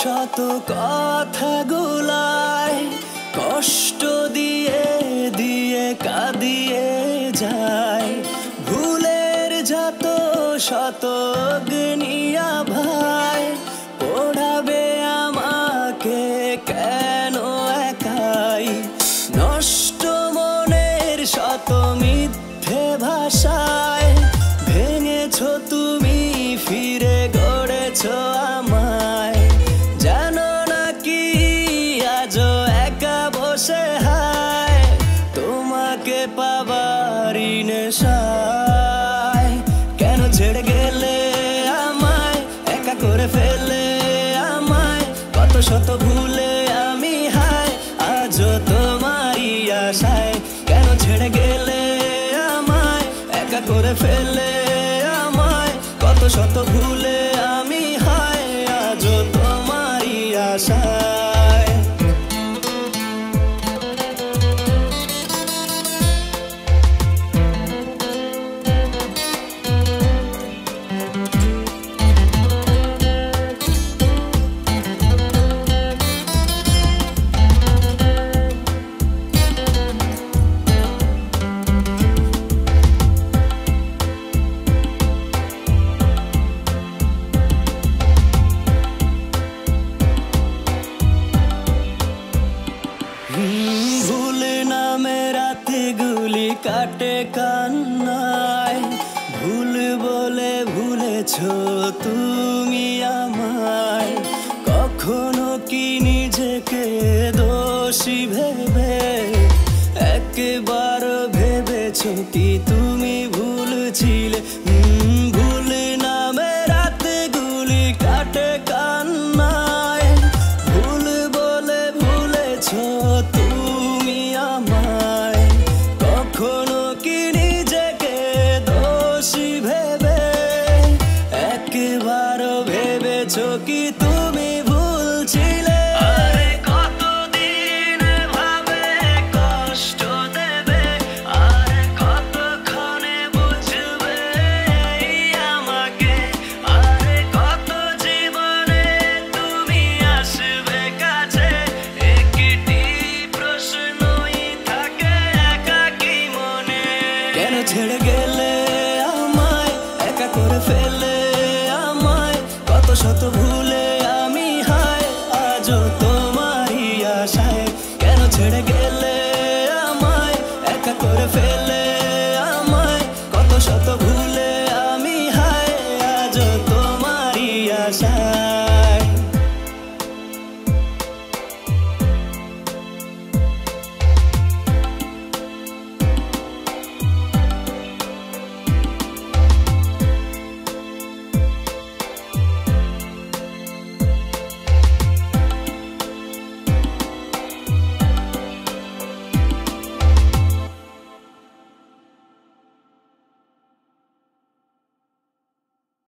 শত কথাগুলায় কষ্ট দিয়ে দিয়ে কাঁদিয়ে যায়। ভুলের যত শত অগ্নিয়া ভাই পোড়াবে আমাকে কেন একাই। নষ্ট মনের শত মিথ্যে ভাষায় ভেঙেছো তুমি, ফিরে গড়েছো আমায়। জানো নাকি আজও একা বসে হায় তোমাকে পাবারই নেশায়। কেন ছেড়ে গেলে আমায়, একা করে ফেলে আমায়, কত শত ভুলে আমি হায় আজও তোমারই আশায়। কেন ছেড়ে গেলে আমায়, একা করে ফেলে আমায়, কত শত ভুলে আমি হায় আজও তোমারই আশায়। ভুল নামে রাতে গুলি কাটে কান্নায়, ভুল বলে ভুলেছো তুমি আমায়। কখনো কি নিজেকে দোষী ভেবে একবার ভেবেছো কি তুমি ভুল ছিলে? ভুল নামে রাতে গুলি কাটে কান্নায়, ভুল বলে ভুলেছো তুমি আমায়। কখনো কি নিজেকে দোষী ভেবে একবার ভেবেছো কি তুমি ভুল ছিলে? আরে কতদিন ভাবে কষ্ট দেবে, আরে কতক্ষণে বুঝবে আমাকে, আরে কত জীবনে তুমি আসবে কাছে। একটি প্রশ্নই থাকে একাকী মনে, কেন ছেড়ে গেলে আমায়, একা করে ফেলে আমায়, কত শত ভুলে আমি হায় আজও তোমারই আশায়। কেন ছেড়ে গেলে আমায়, একা করে ফেলে